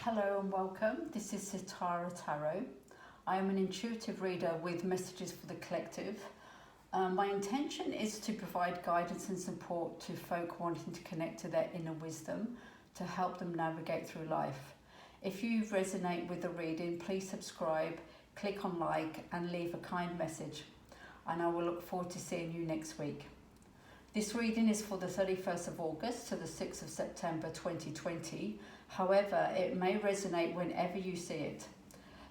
Hello and welcome. This is Sitara Tarot. I am an intuitive reader with messages for the collective. My intention is to provide guidance and support to folk wanting to connect to their inner wisdom to help them navigate through life. If you resonate with the reading, please subscribe, click on like and leave a kind message. And I will look forward to seeing you next week. This reading is for the 31st of August to the 6th of September 2020. However, it may resonate whenever you see it.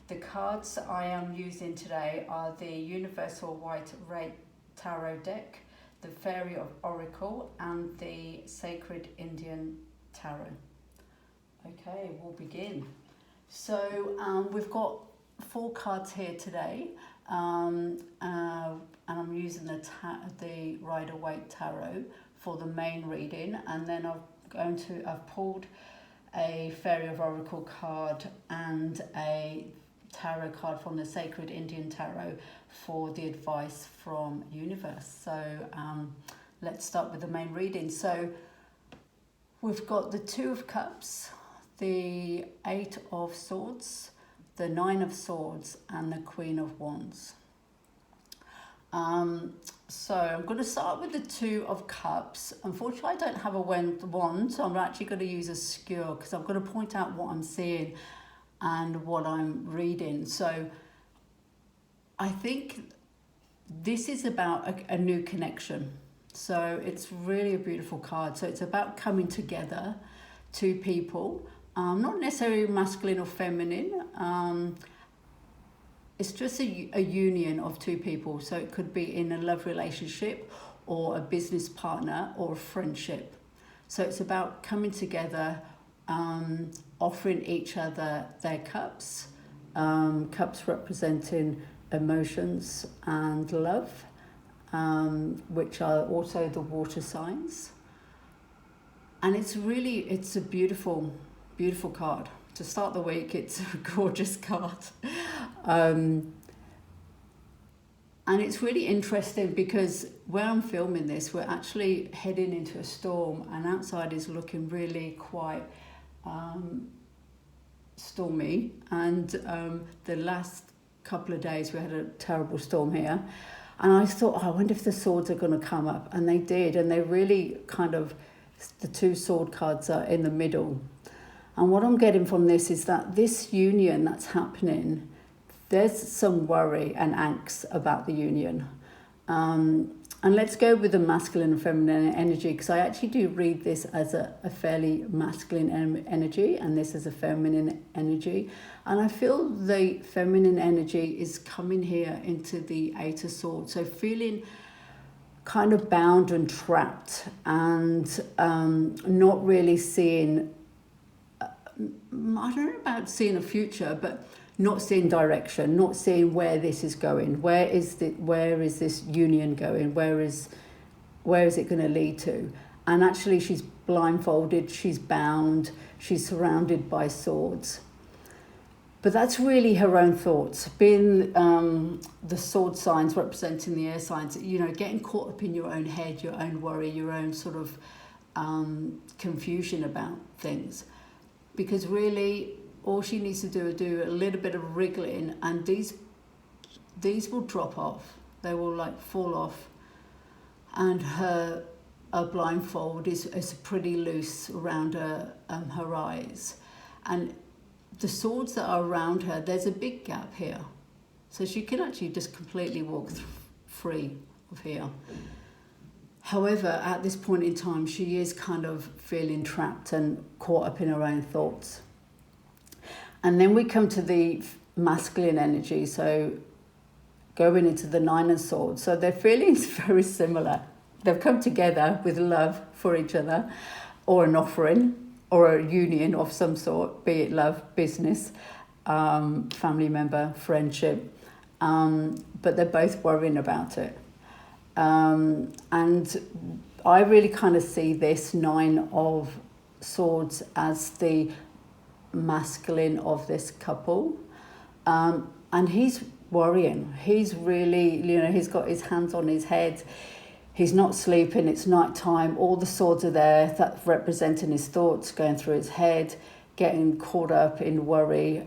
The cards I am using today are the Universal White Ray Tarot deck, the Fairy of Oracle, and the Sacred Indian Tarot. Okay, we'll begin. So we've got 4 cards here today, and I'm using the Rider-Waite Tarot for the main reading, and then I've pulled a Fairy of Oracle card and a tarot card from the Sacred Indian Tarot for the advice from Universe. So let's start with the main reading. So we've got the 2 of Cups, the 8 of Swords, the 9 of Swords, and the Queen of Wands. So I'm going to start with the 2 of Cups. Unfortunately, I don't have a wand, so I'm actually going to use a skewer because I'm going to point out what I'm seeing and what I'm reading. So I think this is about a new connection. So it's really a beautiful card. So it's about coming together, 2 people, not necessarily masculine or feminine. It's just a union of 2 people. So it could be in a love relationship or a business partner or a friendship. So it's about coming together, offering each other their cups, cups representing emotions and love, which are also the water signs. And it's a beautiful, beautiful card. To start the week, it's a gorgeous card. And it's really interesting because where I'm filming this, we're actually heading into a storm, and outside is looking really quite stormy. And the last couple of days we had a terrible storm here, and I thought, I wonder if the swords are going to come up, and they did, and they really the 2 sword cards are in the middle. And what I'm getting from this is that this union that's happening, there's some worry and angst about the union. And let's go with the masculine and feminine energy, because I actually do read this as a fairly masculine energy, and this is a feminine energy. And I feel the feminine energy is coming here into the 8 of Swords. So feeling kind of bound and trapped, and not really seeing, I don't know about seeing a future, but not seeing direction, not seeing where this is going. Where is this union going? Where is it going to lead to? And actually, she's blindfolded, she's bound, she's surrounded by swords. But that's really her own thoughts. Being the sword signs representing the air signs, getting caught up in your own head, your own worry, your own sort of confusion about things. Because really, all she needs to do is do a little bit of wriggling, and these will drop off. They will fall off, and her blindfold is pretty loose around her eyes, and the swords that are around her, there's a big gap here, so she can actually just completely walk free of here. However, at this point in time, she is kind of feeling trapped and caught up in her own thoughts. And then we come to the masculine energy, so going into the 9 of Swords. So their feelings very similar. They've come together with love for each other, or an offering, or a union of some sort, be it love, business, family member, friendship. But they're both worrying about it. And I really kind of see this 9 of Swords as the masculine of this couple. And he's worrying. He's really, he's got his hands on his head. He's not sleeping. It's night time. All the swords are there, that representing his thoughts going through his head. getting caught up in worry.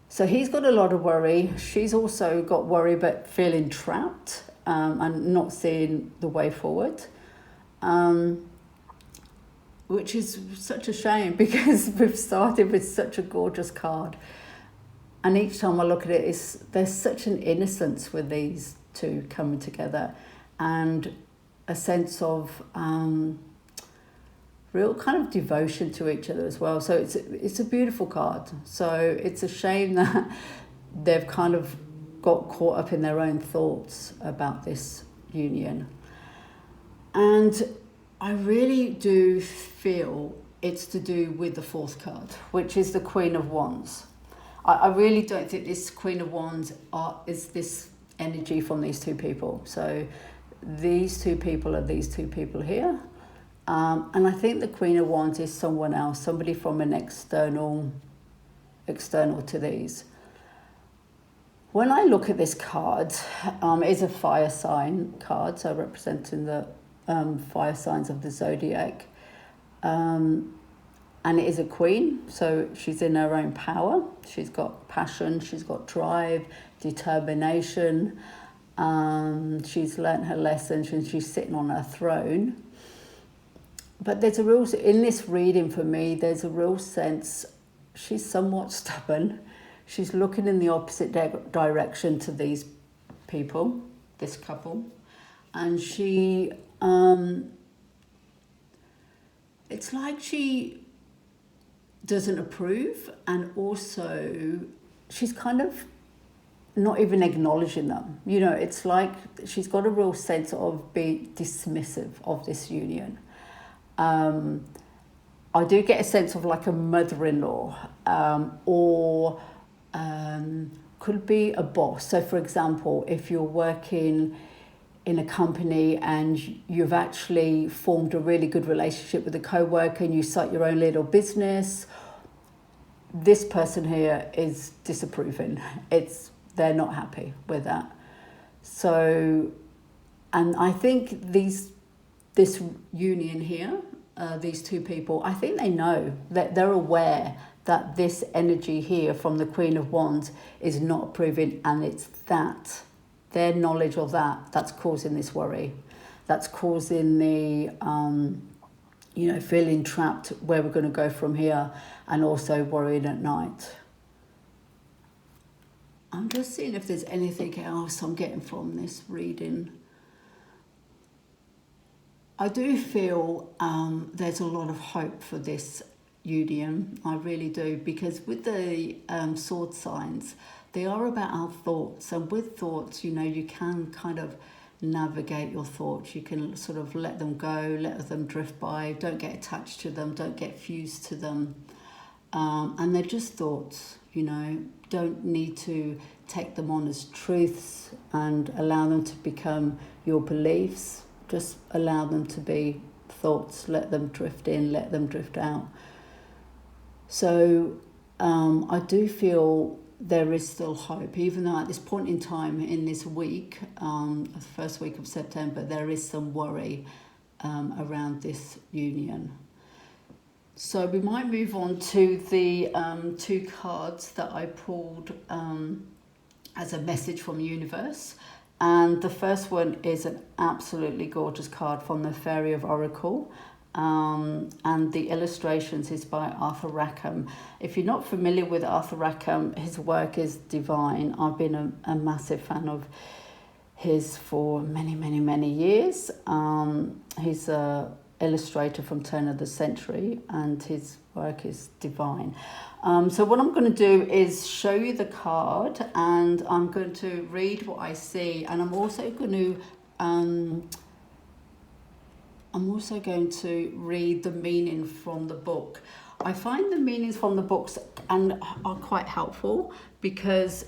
So he's got a lot of worry. She's also got worry, but feeling trapped and not seeing the way forward, which is such a shame because we've started with such a gorgeous card. And each time I look at it, there's such an innocence with these two coming together and a sense of real kind of devotion to each other as well. So it's a beautiful card. So it's a shame that they've kind of got caught up in their own thoughts about this union. And I really do feel it's to do with the fourth card, which is the Queen of Wands. I really don't think this Queen of Wands is this energy from these two people. So these two people are these two people here. And I think the Queen of Wands is someone else, somebody from an external to these. When I look at this card, it's a fire sign card, so representing the fire signs of the zodiac. And it is a queen, so she's in her own power. She's got passion, she's got drive, determination. She's learnt her lessons and she's sitting on her throne. But in this reading for me, there's a real sense she's somewhat stubborn. She's looking in the opposite direction to these people, this couple. And she, it's like she doesn't approve, and also she's kind of not even acknowledging them. It's like she's got a real sense of being dismissive of this union. I do get a sense of like a mother-in-law, or could be a boss. So for example, if you're working in a company and you've actually formed a really good relationship with a co-worker and you start your own little business, this person here is disapproving. They're not happy with that. So, and I think this union here, these two people, I think they know that they're aware that this energy here from the Queen of Wands is not approving, and it's their knowledge of that's causing this worry. That's causing the, feeling trapped where we're going to go from here, and also worrying at night. I'm just seeing if there's anything else I'm getting from this reading. I do feel there's a lot of hope for this union. I really do, because with the sword signs, they are about our thoughts. And with thoughts, you can kind of navigate your thoughts. You can sort of let them go, let them drift by. Don't get attached to them. Don't get fused to them. And they're just thoughts, Don't need to take them on as truths and allow them to become your beliefs. Just allow them to be thoughts. Let them drift in, let them drift out. So I do feel there is still hope, even though at this point in time in this week, the first week of September, there is some worry around this union. So we might move on to the two cards that I pulled as a message from the universe. And the first one is an absolutely gorgeous card from the Fairy of Oracle. And the illustrations is by Arthur Rackham. If you're not familiar with Arthur Rackham, his work is divine. I've been a massive fan of his for many, many, many years. He's a illustrator from turn of the century, and his work is divine. So what I'm going to do is show you the card, and I'm going to read what I see, and I'm also going to read the meaning from the book. I find the meanings from the books are quite helpful, because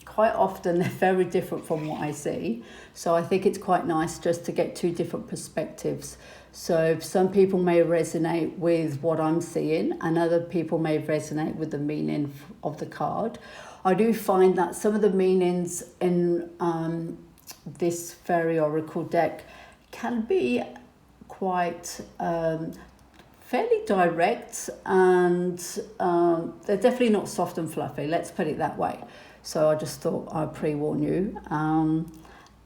quite often they're very different from what I see. So I think it's quite nice just to get two different perspectives. So some people may resonate with what I'm seeing, and other people may resonate with the meaning of the card. I do find that some of the meanings in this Fairy Oracle deck can be quite fairly direct, and they're definitely not soft and fluffy, let's put it that way. So I just thought I'd pre-warn you.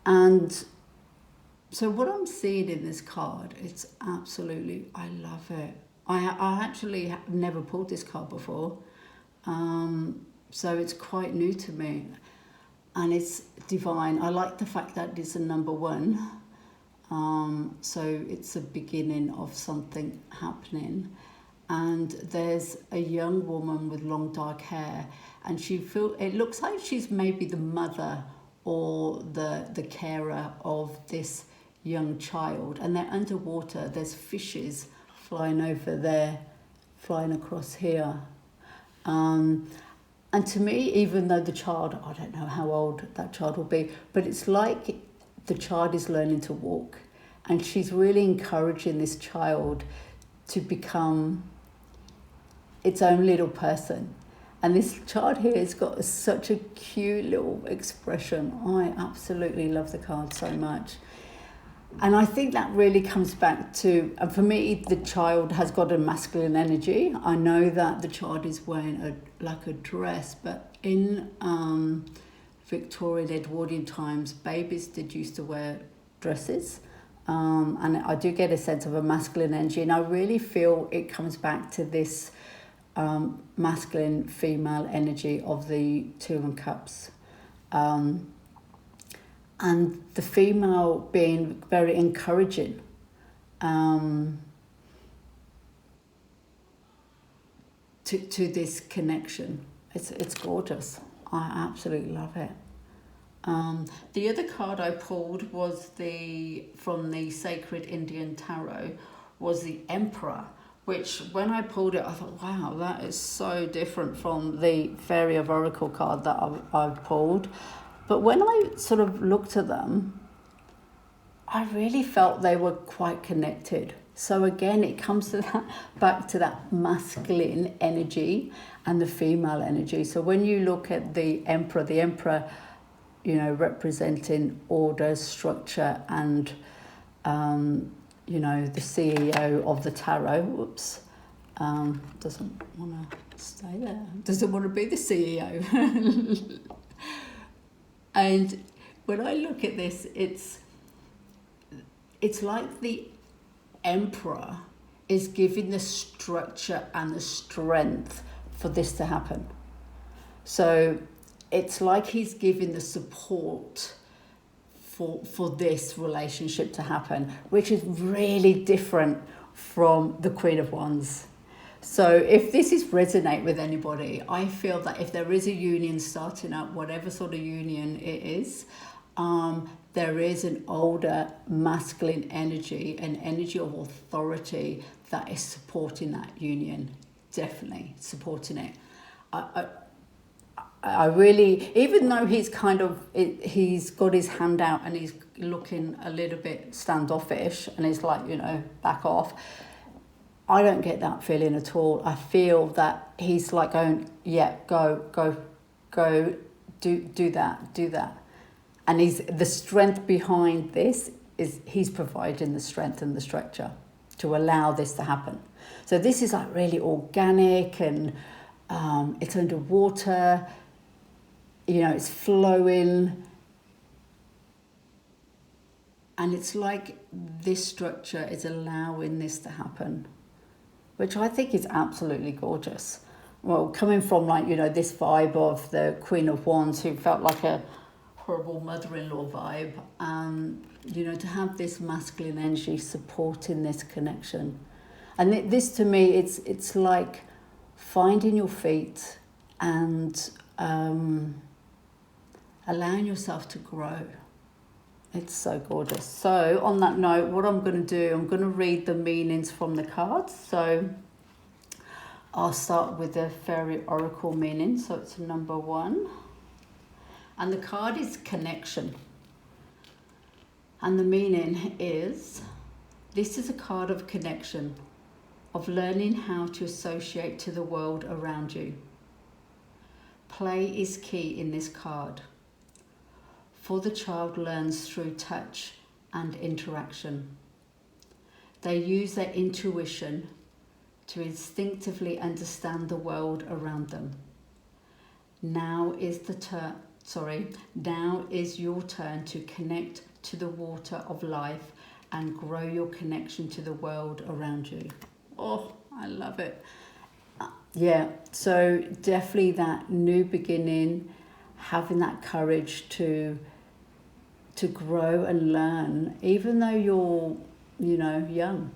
And so what I'm seeing in this card, it's absolutely, I love it. I actually have never pulled this card before. So it's quite new to me. And it's divine. I like the fact that it's a number one. So it's a beginning of something happening. And there's a young woman with long dark hair, and it looks like she's maybe the mother or the carer of this young child. And they're underwater. There's fishes flying over there, flying across here. And to me, even though the child, I don't know how old that child will be, but it's like the child is learning to walk, and she's really encouraging this child to become its own little person. And this child here has got such a cute little expression. I absolutely love the card so much. And I think that really comes back to, and for me, the child has got a masculine energy. I know that the child is wearing a dress, but in Victorian, Edwardian times, babies did used to wear dresses. And I do get a sense of a masculine energy, and I really feel it comes back to this masculine female energy of the Two of Cups. And the female being very encouraging. To this connection. It's gorgeous. I absolutely love it. The other card I pulled was from the Sacred Indian Tarot, was the Emperor, which when I pulled it, I thought, wow, that is so different from the Fairy of Oracle card that I've pulled. But when I sort of looked at them, I really felt they were quite connected. So again, it comes to back to that masculine energy and the female energy. So when you look at the Emperor, representing order, structure, and the CEO of the tarot. Doesn't want to stay there. Doesn't want to be the CEO. And when I look at this, it's like the Emperor is giving the structure and the strength for this to happen. So it's like he's giving the support for this relationship to happen, which is really different from the Queen of Wands. So if this is resonate with anybody, I feel that if there is a union starting up, whatever sort of union it is, there is an older masculine energy, an energy of authority that is supporting that union, definitely supporting it. I really, even though he's he's got his hand out and he's looking a little bit standoffish and he's like, back off, I don't get that feeling at all. I feel that he's like going, yeah, go, do that. And the strength behind this is he's providing the strength and the structure to allow this to happen. So this is like really organic, and it's underwater, it's flowing. And it's like this structure is allowing this to happen, which I think is absolutely gorgeous. Well, coming from this vibe of the Queen of Wands, who felt like a horrible mother-in-law vibe, to have this masculine energy supporting this connection. And this to me, it's like finding your feet and allowing yourself to grow. It's so gorgeous. So on that note, what I'm going to do, I'm going to read the meanings from the cards. So I'll start with the Fairy Oracle meaning. So it's number 1. And the card is connection. And the meaning is, this is a card of connection, of learning how to associate to the world around you. Play is key in this card, for the child learns through touch and interaction. They use their intuition to instinctively understand the world around them. Now is your turn to connect to the water of life and grow your connection to the world around you. Oh, I love it. Yeah, so definitely that new beginning, having that courage to grow and learn, even though you're, young,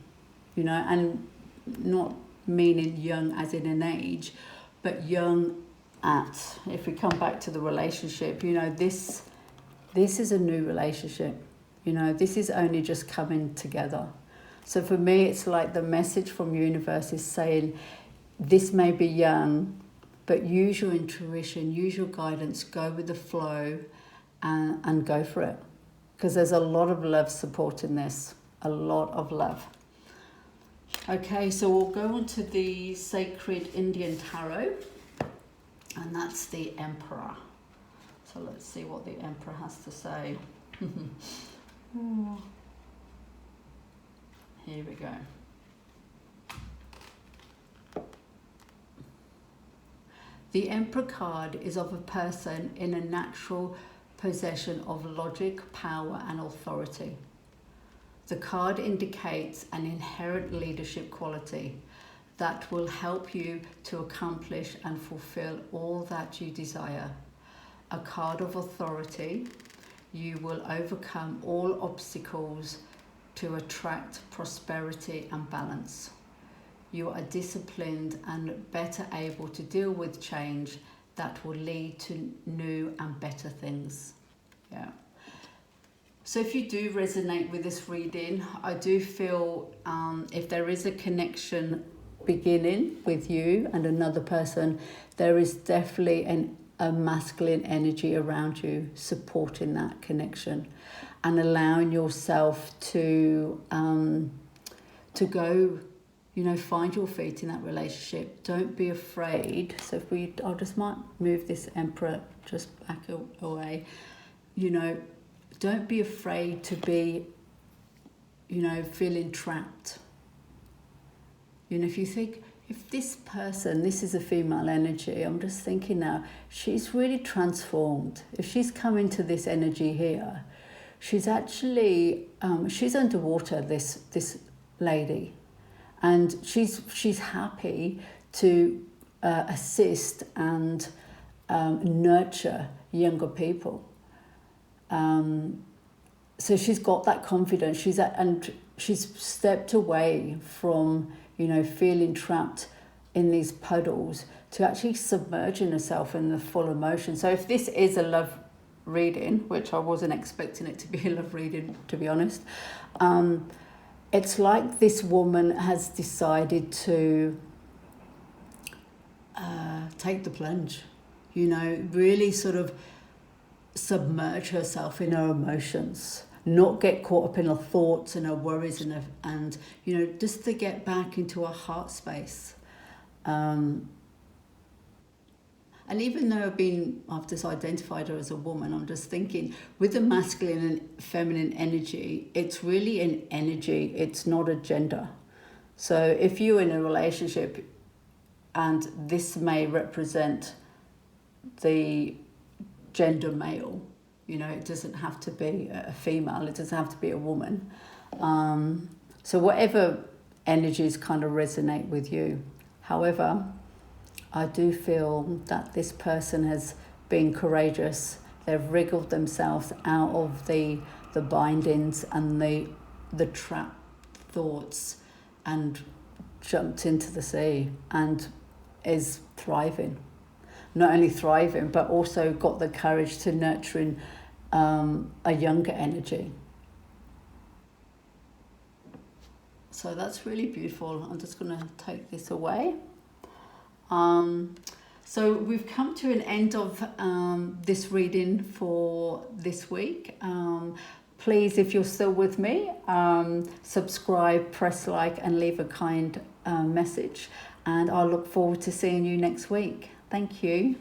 and not meaning young as in an age, but young at, if we come back to the relationship, this is a new relationship. This is only just coming together. So for me, it's like the message from universe is saying, this may be young, but use your intuition, use your guidance, go with the flow and go for it. Because there's a lot of love supporting this, a lot of love. Okay, so we'll go on to the Sacred Indian Tarot, and that's the Emperor. So let's see what the Emperor has to say. Here we go. The Emperor card is of a person in a natural possession of logic, power, and authority. The card indicates an inherent leadership quality that will help you to accomplish and fulfill all that you desire. A card of authority, you will overcome all obstacles to attract prosperity and balance. You are disciplined and better able to deal with change that will lead to new and better things. Yeah. So if you do resonate with this reading, I do feel if there is a connection beginning with you and another person, there is definitely a masculine energy around you supporting that connection and allowing yourself to go, find your feet in that relationship. Don't be afraid. So I just might move this Emperor just back away. Don't be afraid to be, feeling trapped. If you think, if this person, this is a female energy, I'm just thinking now, she's really transformed. If she's come into this energy here, she's actually, she's underwater, this lady. And she's happy to assist and nurture younger people. So she's got that confidence. She's stepped away from feeling trapped in these puddles to actually submerging herself in the full emotion. So if this is a love reading, which I wasn't expecting it to be a love reading, to be honest, it's like this woman has decided to take the plunge, really sort of submerge herself in her emotions, not get caught up in her thoughts and her worries and just to get back into her heart space. And even though I've just identified her as a woman, I'm just thinking with the masculine and feminine energy, it's really an energy, it's not a gender. So if you're in a relationship and this may represent the gender male, it doesn't have to be a female, it doesn't have to be a woman. So whatever energies kind of resonate with you. However, I do feel that this person has been courageous. They've wriggled themselves out of the bindings and the trap thoughts and jumped into the sea and is thriving. Not only thriving, but also got the courage to nurturing a younger energy. So that's really beautiful. I'm just going to take this away. So we've come to an end of this reading for this week. Please, if you're still with me, subscribe, press like, and leave a kind message. And I look forward to seeing you next week. Thank you.